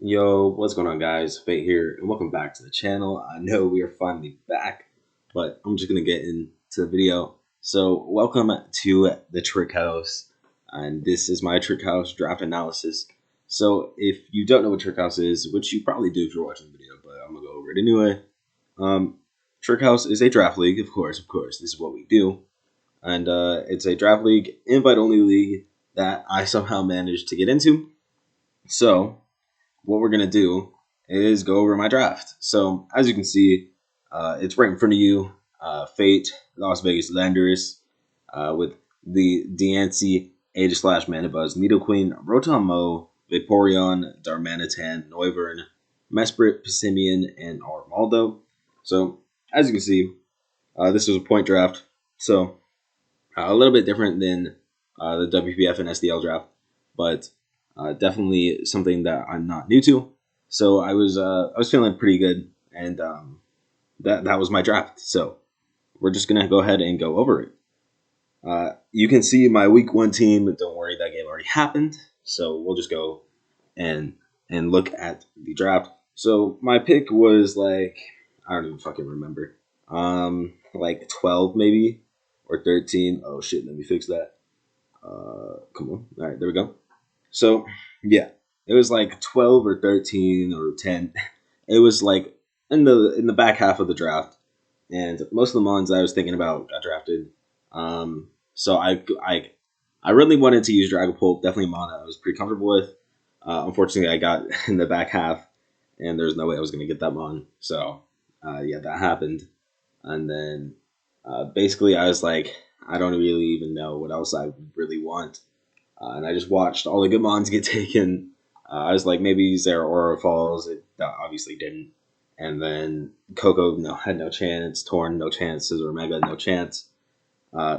Yo, what's going on, guys? Fate here, and welcome back to the channel. I know we are finally back, but I'm just gonna get into the video. So, welcome to the Trick House, and this is my Trick House draft analysis. So, if you don't know what Trick House is, which you probably do if you're watching the video, but I'm gonna go over it anyway. Um, Trick House is a draft league, of course. This is what we do, and it's a draft league, invite-only league that I somehow managed to get into. So what we're gonna do is go over my draft. So as you can see, it's right in front of you. Fate, Las Vegas Landers, with the Diance, Aegislash, Manibuzz, Nidoqueen, Rotom-Mow, Vaporeon, Darmanitan, Noivern, Mesprit, Passimian, and Armaldo. So as you can see, this was a point draft. So a little bit different than the WPF and SDL draft, but definitely something that I'm not new to. So I was feeling pretty good, and that was my draft. So we're just gonna go ahead and go over it. You can see my week 1 team, but don't worry, that game already happened. So we'll just go and look at the draft. So my pick was like, I don't even fucking remember. Like 12 maybe or 13. Oh shit, let me fix that. Come on. All right, there we go. So yeah, it was like 12 or 13 or 10. It was like in the back half of the draft, and most of the mons I was thinking about got drafted. So I really wanted to use Dragapult, definitely a mon I was pretty comfortable with. Unfortunately, I got in the back half, and there's no way I was gonna get that mon. So yeah, that happened, and then basically I was like, I don't really even know what else I really want. And I just watched all the good mons get taken. I was like, maybe Zeraora falls. It obviously didn't. And then Coco had no chance. Torn, no chance. Scizor Mega, no chance.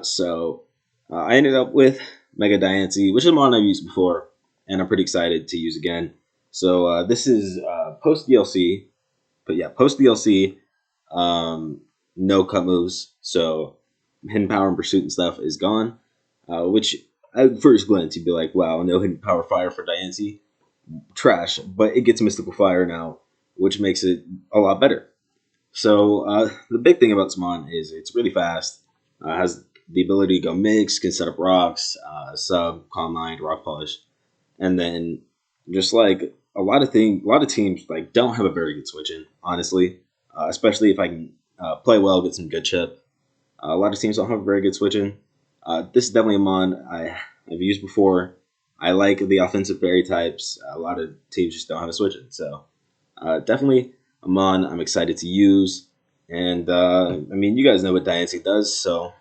So I ended up with Mega Diance, which is a mon I've used before, and I'm pretty excited to use again. So this is post DLC, but yeah, post DLC, no cut moves. So hidden power and pursuit and stuff is gone, which at first glance you'd be like, wow, no hidden power fire for Diance, trash. But it gets mystical fire now, which makes it a lot better. So the big thing about Smon is it's really fast, has the ability to go mix, can set up rocks, sub, calm mind, rock polish, and then just like a lot of teams like don't have a very good switching, honestly. Especially if I can play well, get some good chip. A lot of teams don't have a very good switching. This is definitely a mon I've used before. I like the offensive fairy types. A lot of teams just don't have a switching, so definitely a mon I'm excited to use. And I mean, you guys know what Diance does, so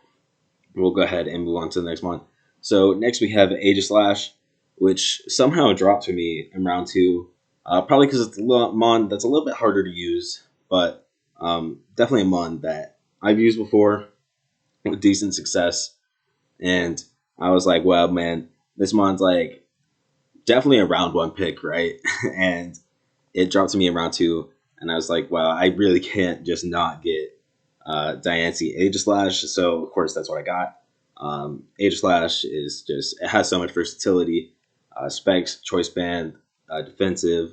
we'll go ahead and move on to the next mon. So next we have Aegislash, which somehow dropped for me in round 2. Probably because it's a mon that's a little bit harder to use, but definitely a mon that I've used before with decent success. And I was like, well, man, this mon's like definitely a round 1 pick, right? And it dropped to me in round 2. And I was like, wow, I really can't just not get Diance Aegislash. So, of course, that's what I got. Aegislash is just, it has so much versatility. Specs, choice band, defensive,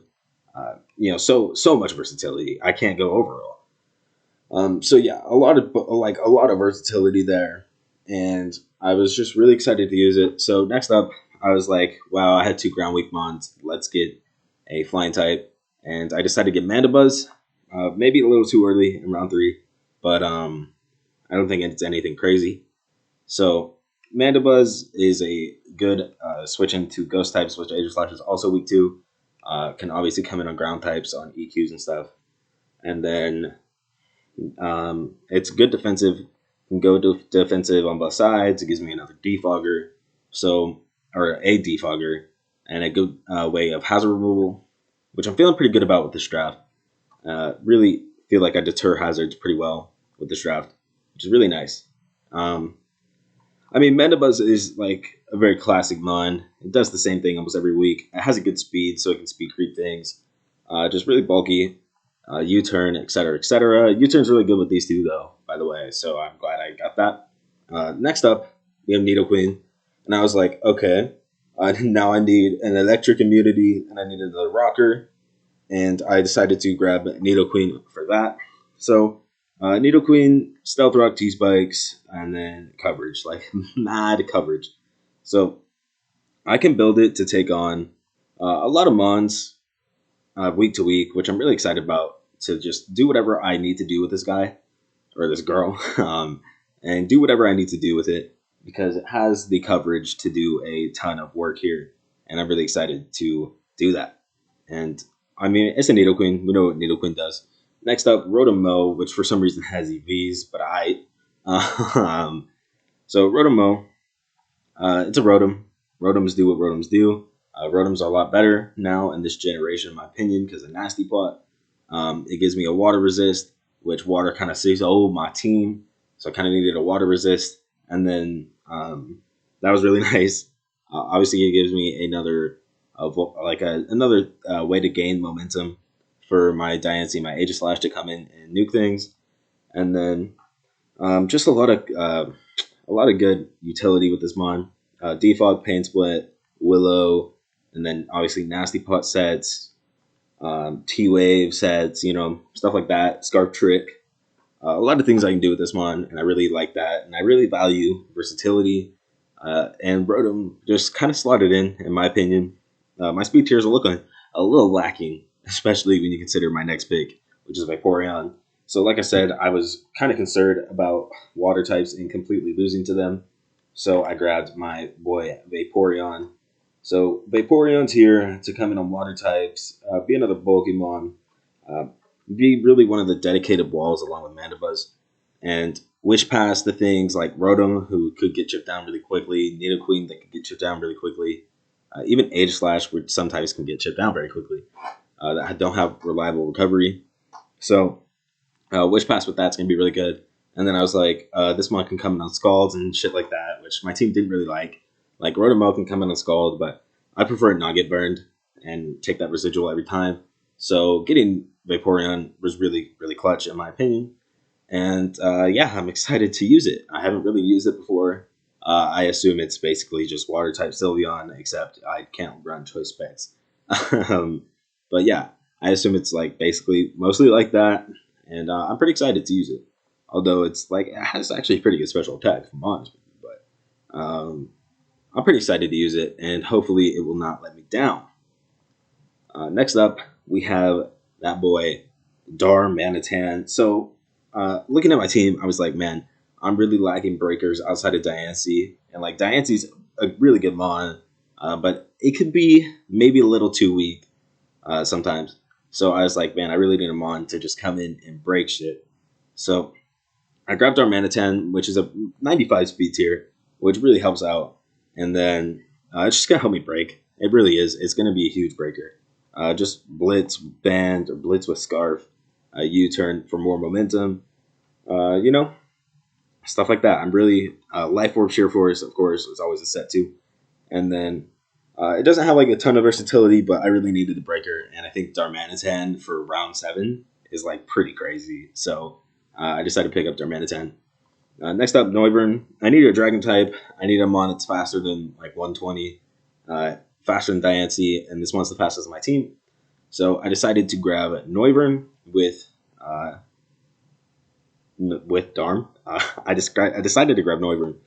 so much versatility. I can't go overall. So yeah, a lot of versatility there, and I was just really excited to use it. So next up, I was like, wow, I had 2 ground weak mons. Let's get a flying type, and I decided to get Mandibuzz. Maybe a little too early in round 3, but I don't think it's anything crazy. So Mandibuzz is a good switch into ghost types, which Aegislash is also weak to. Can obviously come in on ground types on EQs and stuff, and then it's good defensive. Can go defensive on both sides. It gives me another defogger, or a defogger, and a good way of hazard removal, which I'm feeling pretty good about with this draft. Really feel like I deter hazards pretty well with this draft, which is really nice. I mean, Mandibuzz is like a very classic mon. It does the same thing almost every week. It has a good speed, so it can speed creep things. Just really bulky. U-turn, etc., etc. U-turn's really good with these 2, though, by the way, so I'm glad I got that. Next up, we have Nidoqueen, and I was like, okay, now I need an electric immunity, and I need another rocker. and I decided to grab Nidoqueen for that. So Nidoqueen, Stealth Rock, T Spikes, and then coverage, like mad coverage. So I can build it to take on a lot of mons week to week, which I'm really excited about. To just do whatever I need to do with this guy or this girl, and do whatever I need to do with it because it has the coverage to do a ton of work here, and I'm really excited to do that. And I mean, it's a Nidoqueen. We know what Nidoqueen does. Next up, Rotom, which for some reason has EVs, but um, so Rotom, it's a Rotom. Rotoms do what Rotoms do. Rotoms are a lot better now in this generation, in my opinion, because of Nasty Plot. It gives me a water resist, which water kind of saves my team. So I kind of needed a water resist. And then that was really nice. Obviously, it gives me another way to gain momentum for my Diance, my Aegislash to come in and nuke things. And then just a lot of good utility with this mon. Defog, Pain Split, Willow, and then obviously Nasty Pot sets, T-Wave sets, stuff like that. Scarf Trick. A lot of things I can do with this mon, and I really like that. And I really value versatility. And Rotom just kind of slotted in my opinion. My speed tiers are looking a little lacking, especially when you consider my next pick, which is Vaporeon. So, like I said, I was kind of concerned about water types and completely losing to them. So I grabbed my boy Vaporeon. So Vaporeon's here to come in on water types, be another Pokemon, uh, be really one of the dedicated walls along with Mandibuzz, and wish past the things like Rotom, who could get chipped down really quickly, Nidoqueen that could get chipped down really quickly, even Aegislash, which sometimes can get chipped down very quickly, that don't have reliable recovery. So wish past with that's going to be really good. And then I was like, this mod can come in on Scalds and shit like that, which my team didn't really like. Like, Rotom can come in on Scald, but I prefer it not get burned and take that residual every time. So getting Vaporeon was really, really clutch in my opinion. And yeah, I'm excited to use it. I haven't really used it before. I assume it's basically just water type Sylveon, except I can't run choice specs. um, but yeah, I assume it's like basically mostly like that. And I'm pretty excited to use it. Although it's like it has actually pretty good special attack, if I'm honest with you. But I'm pretty excited to use it, and hopefully it will not let me down. Next up, we have that boy Darmanitan. So looking at my team, I was like, man, I'm really lacking breakers outside of Diance, and like Diance's a really good mon, but it could be maybe a little too weak sometimes. So I was like, man, I really need a mon to just come in and break shit. So I grabbed Darmanitan, which is a 95 speed tier, which really helps out. And then it's just going to help me break. It really is. It's going to be a huge breaker. Just Blitz, Band, or Blitz with Scarf, U-turn for more momentum. Stuff like that. I'm really... Life Orb, Sheer Force, of course, is always a set too. And then it doesn't have like a ton of versatility, but I really needed the breaker. And I think Darmanitan for round 7 is like pretty crazy. So I decided to pick up Darmanitan. Next up, Noivern. I need a Dragon type. I need a mon that's faster than like 120, faster than Diance, and this one's the fastest of my team. So I decided to grab Noivern with Darm. I decided to grab Noivern,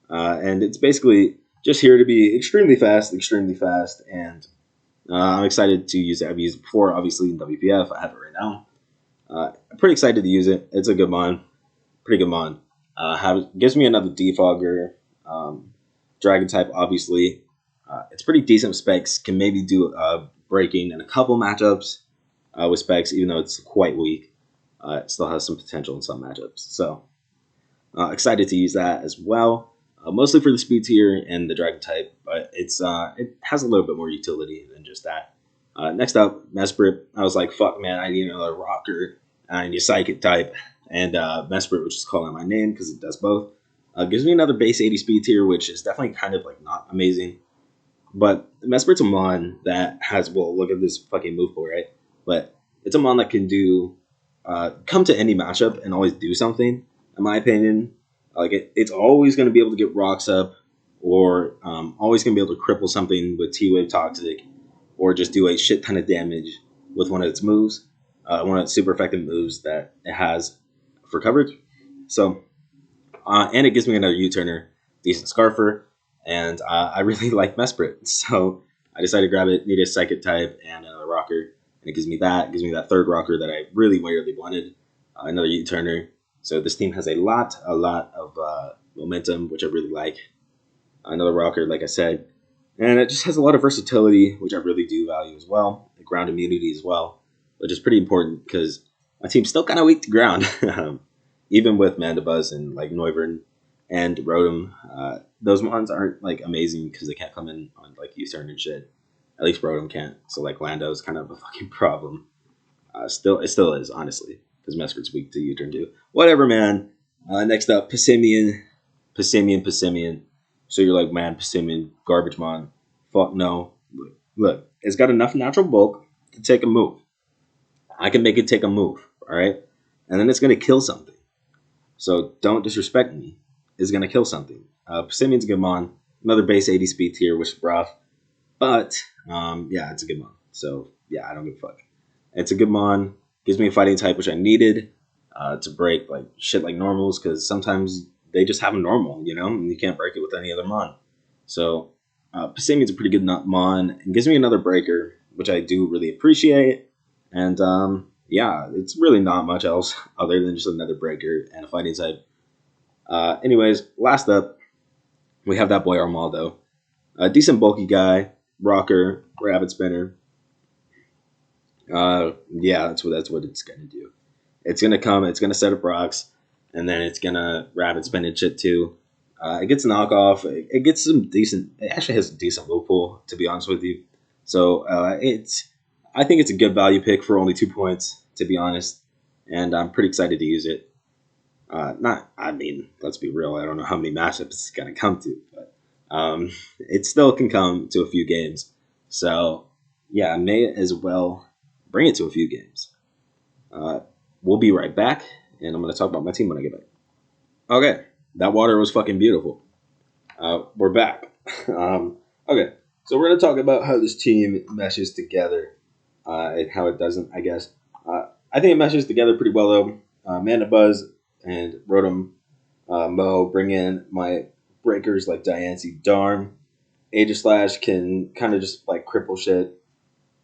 and it's basically just here to be extremely fast, and I'm excited to use it. I've used it before, obviously in WPF. I have it right now. I'm pretty excited to use it. It's a good mon, pretty good mon. Gives me another defogger, dragon type. Obviously, it's pretty decent specs. Can maybe do breaking in a couple matchups with specs, even though it's quite weak. It still has some potential in some matchups. So excited to use that as well. Mostly for the speed tier and the dragon type, but it has a little bit more utility than just that. Next up, Mesprit. I was like, fuck, man, I need another rocker. I need a psychic type. And Mesprit, which is calling my name because it does both, gives me another base 80 speed tier, which is definitely kind of like not amazing. But Mesprit's a mon that has, well, look at this fucking move pool, right? But it's a mon that can do, come to any matchup and always do something, in my opinion. Like, it's always going to be able to get rocks up, or always going to be able to cripple something with T-Wave Toxic, or just do a shit ton of damage with one of its moves, one of its super effective moves that it has for coverage. So, and it gives me another U-turner, decent Scarfer, and I really like Mesprit. So I decided to grab it. Need a Psychic type and another rocker, and it gives me that. It gives me that third rocker that I really wanted. Another U-turner. So this team has a lot of momentum, which I really like. Another rocker, like I said, and it just has a lot of versatility, which I really do value as well. The ground immunity as well, which is pretty important because my team's still kind of weak to ground. Even with Mandibuzz and like Noivern and Rotom, those mons aren't like amazing because they can't come in on like U-turn and shit. At least Rotom can't. So like Lando's kind of a fucking problem. It still is, honestly, because Mesprit's weak to U-turn too. Whatever, man. Next up, Passimian. So you're like, man, Passimian, garbage mon. Fuck no. Look, it's got enough natural bulk to take a move. I can make it take a move, all right? And then it's going to kill something. So don't disrespect me. It's going to kill something. Passimian's a good mon. Another base 80 speed tier, which is rough. But, yeah, it's a good mon. So, yeah, I don't give a fuck. It's a good mon. Gives me a fighting type, which I needed to break like shit like normals, because sometimes they just have a normal, and you can't break it with any other mon. So, Passimian's a pretty good mon. And gives me another breaker, which I do really appreciate. And, yeah, it's really not much else other than just another breaker and a fighting type. Anyways, last up, we have that boy Armaldo. A decent bulky guy, rocker, rabbit spinner. Yeah, that's what it's gonna do. It's gonna come, it's gonna set up rocks, and then it's gonna rabbit spin and shit too. It gets knockoff. It gets some decent. It actually has a decent low pool, to be honest with you. So I think it's a good value pick for only 2 points, to be honest, and I'm pretty excited to use it. I mean, let's be real. I don't know how many matchups it's gonna come to, but it still can come to a few games. So yeah, I may as well bring it to a few games. Uh, we'll be right back, and I'm gonna talk about my team when I get back. Okay, that water was fucking beautiful. We're back. Okay, so we're gonna talk about how this team meshes together and how it doesn't. I guess I think it meshes together pretty well though. Mandibuzz and Rotom Mo bring in my breakers like Diance, Darm. Aegislash can kind of just like cripple shit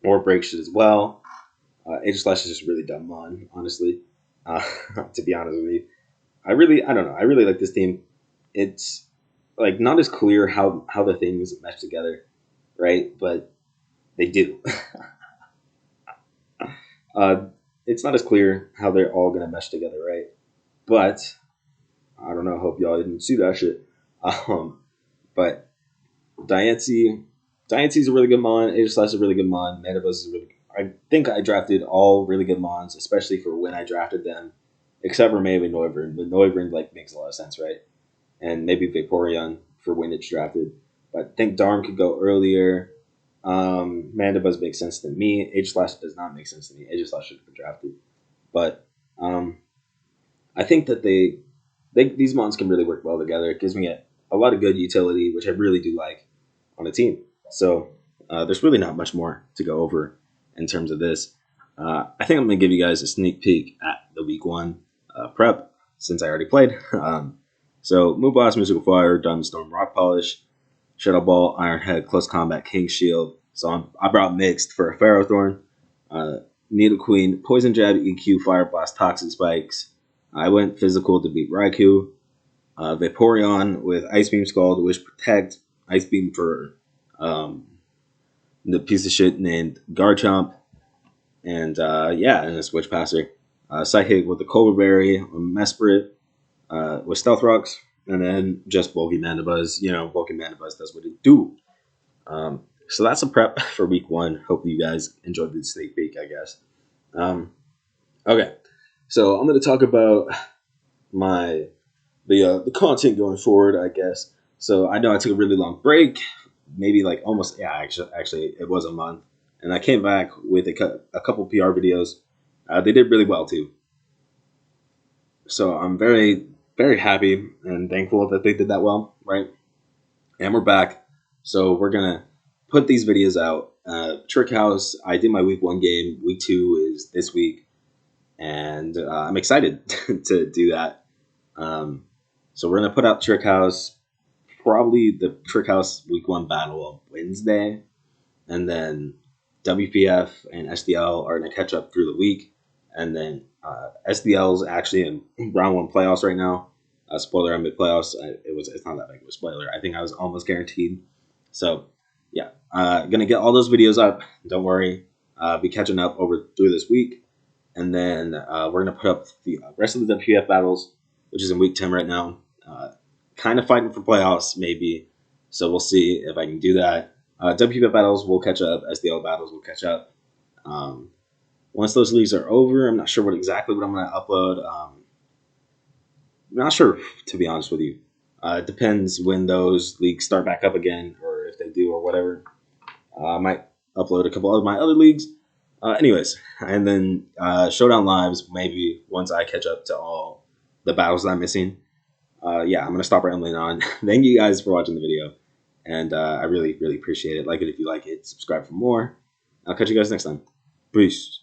or break shit as well. Aegislash is just really dumb mon, honestly. To be honest with you, I don't know. I really like this team. It's like not as clear how the things mesh together, right? But they do. uh, it's not as clear how they're all gonna mesh together, right? But I don't know. Hope y'all didn't see that shit. But Diance, Diance's a really good mon. Aegislash is a really good mon. Mandibuzz is a really. I think I drafted all really good mons, especially for when I drafted them, except for maybe Noivern. But Noivern like makes a lot of sense, right? And maybe Vaporeon for when it's drafted. But I think Darm could go earlier. Mandibuzz makes sense to me. Aegislash does not make sense to me. Aegislash should have been drafted. But I think that these mons can really work well together. It gives me a lot of good utility, which I really do like on a team. So there's really not much more to go over in terms of this. I think I'm going to give you guys a sneak peek at the week 1 prep since I already played. So Moon Blast, Musical Fire, Diamond Storm, Rock Polish, Shadow Ball, Iron Head, Close Combat, King Shield. So I brought mixed for a Ferrothorn, Needle Queen, Poison Jab, EQ, Fire Blast, Toxic Spikes. I went physical to beat Raikou. Vaporeon with Ice Beam, Scald, Wish, Protect, Ice Beam for the piece of shit named Garchomp, and yeah, and a Switch Passer. Psychic with the Cobra Berry, Mesprit with Stealth Rocks, and then just Bulky Mandibuzz. Bulky Mandibuzz does what it do. So that's a prep for week 1. Hope you guys enjoyed the sneak peek, I guess. Okay, so I'm going to talk about the content going forward, I guess. So I know I took a really long break, maybe like almost, yeah, actually it was a month, and I came back with a couple PR videos. They did really well too. So I'm very, very happy and thankful that they did that well, right? And we're back. So we're gonna put these videos out. Trick House, I did my week 1 game. Week 2 is this week, and I'm excited to do that. So we're gonna put out Trick House, probably the Trick House week 1 battle on Wednesday, and then WPF and SDL are gonna catch up through the week, and then SDL's actually in round 1 playoffs right now. Spoiler, I'm mid playoffs. It's not that big of a spoiler. I think I was almost guaranteed. So yeah, gonna get all those videos up. Don't worry, be catching up over through this week, and then we're gonna put up the rest of the WPF battles, which is in week 10 right now. Kind of fighting for playoffs maybe, so we'll see if I can do that. WPF battles will catch up. SDL battles will catch up. Once those leagues are over, I'm not sure what I'm gonna upload. I'm not sure, to be honest with you. It depends when those leagues start back up again, or if they do, or whatever. I might upload a couple of my other leagues. Anyways, and then Showdown Lives, maybe once I catch up to all the battles that I'm missing. Yeah, I'm going to stop rambling on. Thank you guys for watching the video, and I really, really appreciate it. Like it if you like it, subscribe for more. I'll catch you guys next time. Peace.